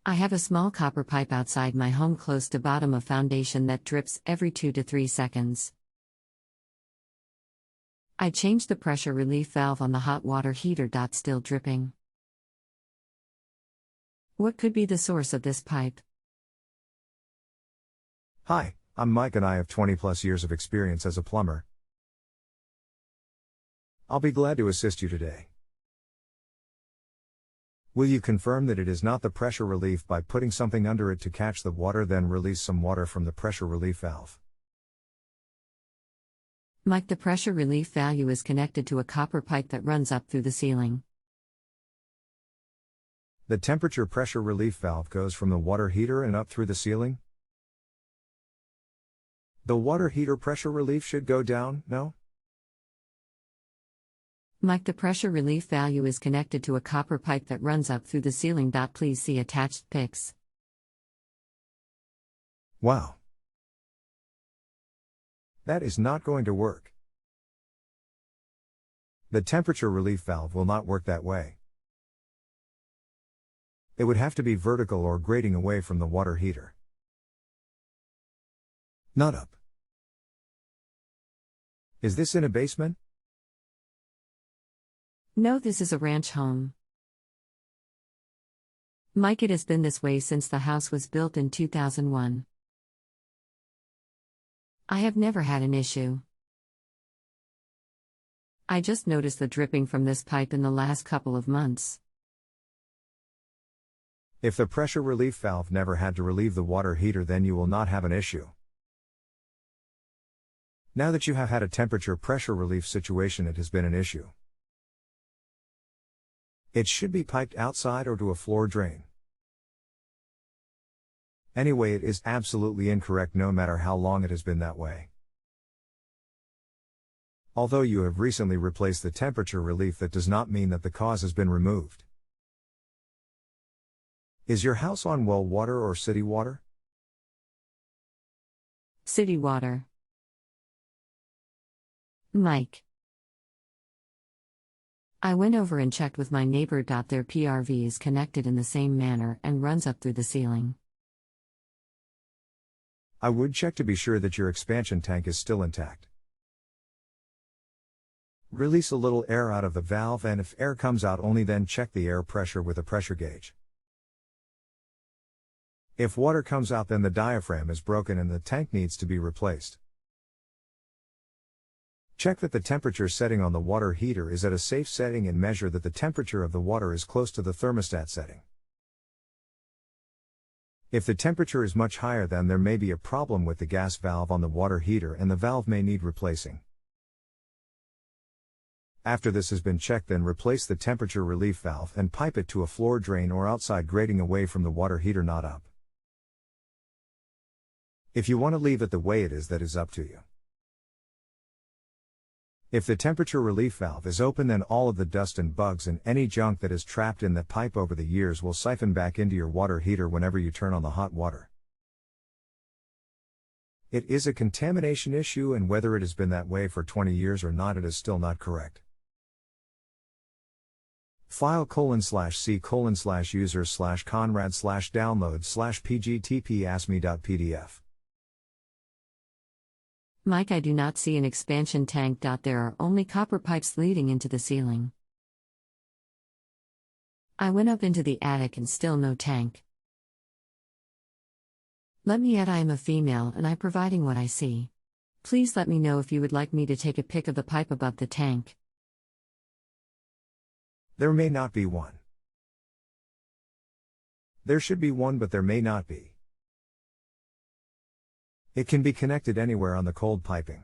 I have a small copper pipe outside my home close to bottom of foundation that drips every 2 to 3 seconds. I changed the pressure relief valve on the hot water heater. Still dripping. What could be the source of this pipe? Hi, I'm Mike and I have 20+ years of experience as a plumber. I'll be glad to assist you today. Will you confirm that it is not the pressure relief by putting something under it to catch the water, then release some water from the pressure relief valve? Mike, the pressure relief valve is connected to a copper pipe that runs up through the ceiling. The temperature pressure relief valve goes from the water heater and up through the ceiling? The water heater pressure relief should go down, no? Mike, the pressure relief valve is connected to a copper pipe that runs up through the ceiling. Please see attached pics. Wow. That is not going to work. The temperature relief valve will not work that way. It would have to be vertical or grating away from the water heater. Not up. Is this in a basement? No, this is a ranch home. Mike, it has been this way since the house was built in 2001. I have never had an issue. I just noticed the dripping from this pipe in the last couple of months. If the pressure relief valve never had to relieve the water heater, then you will not have an issue. Now that you have had a temperature pressure relief situation, it has been an issue. It should be piped outside or to a floor drain. Anyway, it is absolutely incorrect no matter how long it has been that way. Although you have recently replaced the temperature relief, that does not mean that the cause has been removed. Is your house on well water or city water? City water. Mike, I went over and checked with my neighbor. Their PRV is connected in the same manner and runs up through the ceiling. I would check to be sure that your expansion tank is still intact. Release a little air out of the valve, and if air comes out, only then check the air pressure with a pressure gauge. If water comes out, then the diaphragm is broken and the tank needs to be replaced. Check that the temperature setting on the water heater is at a safe setting and measure that the temperature of the water is close to the thermostat setting. If the temperature is much higher, then there may be a problem with the gas valve on the water heater and the valve may need replacing. After this has been checked, then replace the temperature relief valve and pipe it to a floor drain or outside grating away from the water heater, not up. If you want to leave it the way it is, that is up to you. If the temperature relief valve is open, then all of the dust and bugs and any junk that is trapped in the pipe over the years will siphon back into your water heater whenever you turn on the hot water. It is a contamination issue, and whether it has been that way for 20 years or not, it is still not correct. file:/c:/user/conrad/download/pgtp-asme.pdf. Mike, I do not see an expansion tank. There are only copper pipes leading into the ceiling. I went up into the attic and still no tank. Let me add, I am a female and I'm providing what I see. Please let me know if you would like me to take a pic of the pipe above the tank. There may not be one. There should be one, but there may not be. It can be connected anywhere on the cold piping.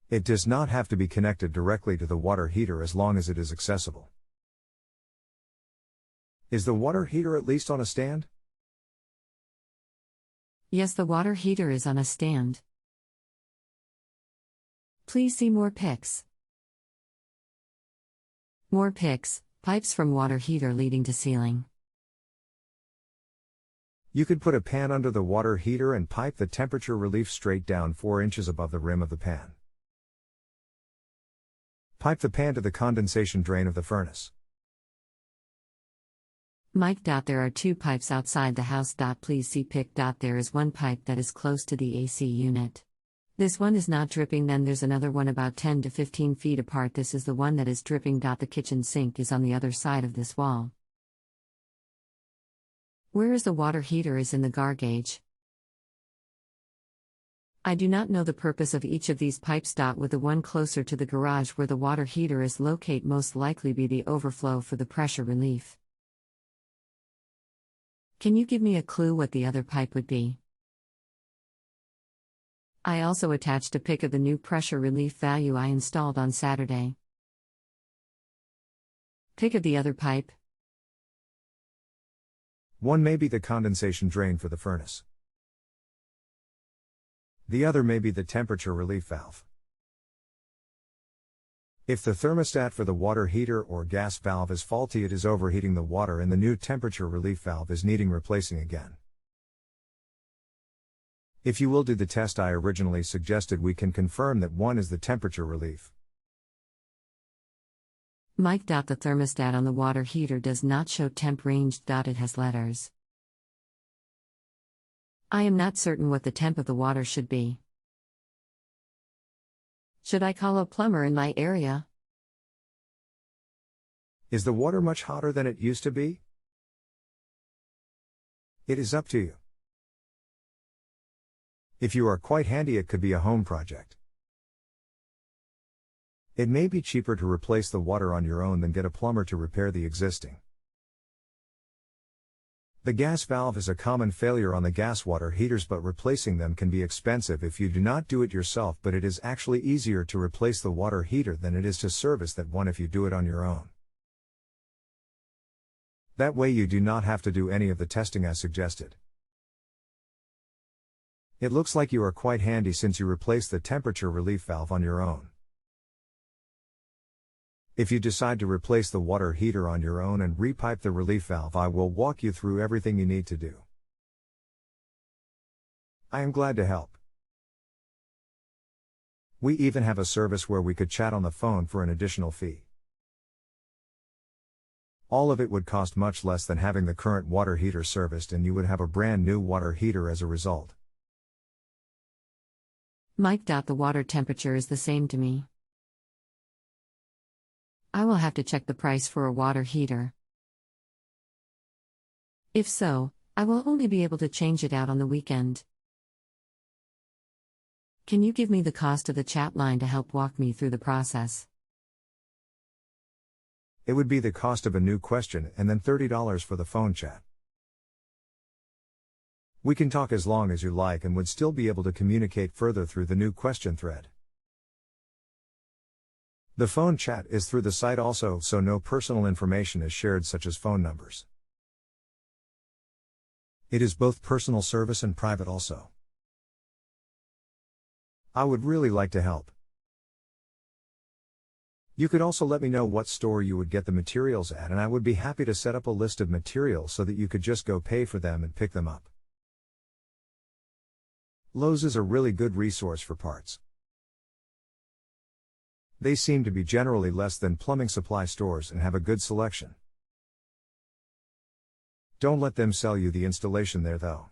It does not have to be connected directly to the water heater as long as it is accessible. Is the water heater at least on a stand? Yes, the water heater is on a stand. Please see more pics. More pics, pipes from water heater leading to ceiling. You could put a pan under the water heater and pipe the temperature relief straight down 4 inches above the rim of the pan. Pipe the pan to the condensation drain of the furnace. Mike. There are two pipes outside the house. Please see pic. There is one pipe that is close to the AC unit. This one is not dripping, then there's another one about 10 to 15 feet apart. This is the one that is dripping. The kitchen sink is on the other side of this wall. Where is the water heater is in the gar gauge. I do not know the purpose of each of these pipes. With the one closer to the garage where the water heater is located most likely be the overflow for the pressure relief. Can you give me a clue what the other pipe would be? I also attached a pic of the new pressure relief valve I installed on Saturday. Pic of the other pipe. One may be the condensation drain for the furnace. The other may be the temperature relief valve. If the thermostat for the water heater or gas valve is faulty, it is overheating the water and the new temperature relief valve is needing replacing again. If you will do the test I originally suggested, we can confirm that one is the temperature relief. Mike. The thermostat on the water heater does not show temp range. It has letters. I am not certain what the temp of the water should be. Should I call a plumber in my area? Is the water much hotter than it used to be? It is up to you. If you are quite handy, it could be a home project. It may be cheaper to replace the water on your own than get a plumber to repair the existing. The gas valve is a common failure on the gas water heaters, but replacing them can be expensive if you do not do it yourself, but it is actually easier to replace the water heater than it is to service that one if you do it on your own. That way you do not have to do any of the testing I suggested. It looks like you are quite handy since you replaced the temperature relief valve on your own. If you decide to replace the water heater on your own and repipe the relief valve, I will walk you through everything you need to do. I am glad to help. We even have a service where we could chat on the phone for an additional fee. All of it would cost much less than having the current water heater serviced, and you would have a brand new water heater as a result. Mike. The water temperature is the same to me. I will have to check the price for a water heater. If so, I will only be able to change it out on the weekend. Can you give me the cost of the chat line to help walk me through the process? It would be the cost of a new question and then $30 for the phone chat. We can talk as long as you like and would still be able to communicate further through the new question thread. The phone chat is through the site also, so no personal information is shared such as phone numbers. It is both personal service and private also. I would really like to help. You could also let me know what store you would get the materials at, and I would be happy to set up a list of materials so that you could just go pay for them and pick them up. Lowe's is a really good resource for parts. They seem to be generally less than plumbing supply stores and have a good selection. Don't let them sell you the installation there though.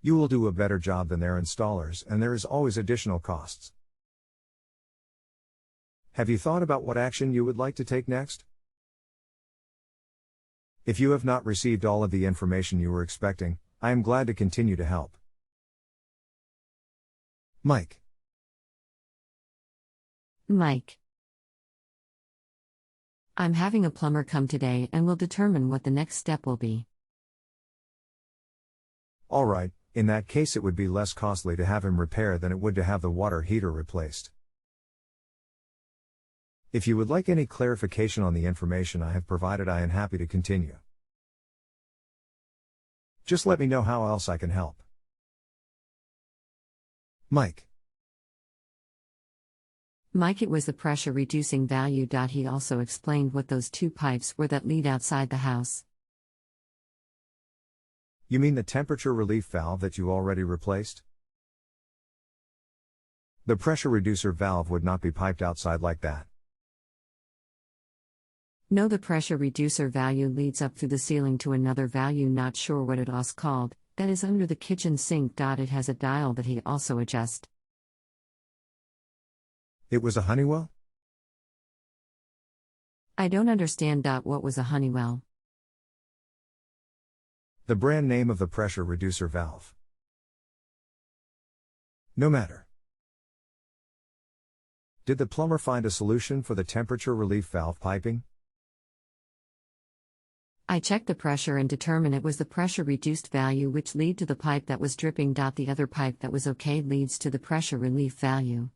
You will do a better job than their installers, and there is always additional costs. Have you thought about what action you would like to take next? If you have not received all of the information you were expecting, I am glad to continue to help. Mike. Mike. I'm having a plumber come today and will determine what the next step will be. Alright, in that case it would be less costly to have him repair than it would to have the water heater replaced. If you would like any clarification on the information I have provided, I am happy to continue. Just let me know how else I can help. Mike. Mike. It was the pressure reducing value. He also explained what those two pipes were that lead outside the house. You mean the temperature relief valve that you already replaced? The pressure reducer valve would not be piped outside like that. No, the pressure reducer value leads up through the ceiling to another value, not sure what it was called, that is under the kitchen sink. It has a dial that he also adjusts. It was a Honeywell? I don't understand. What was a Honeywell? The brand name of the pressure reducer valve. No matter. Did the plumber find a solution for the temperature relief valve piping? I checked the pressure and determined it was the pressure reduced value which lead to the pipe that was dripping. The other pipe that was okay leads to the pressure relief value.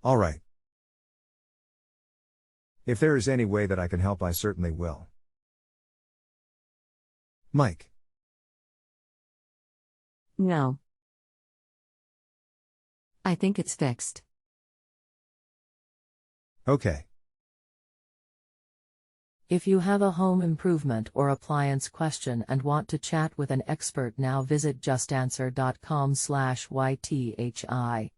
All right. If there is any way that I can help, I certainly will. Mike. No. I think it's fixed. Okay. If you have a home improvement or appliance question and want to chat with an expert now, visit justanswer.com/YTHI.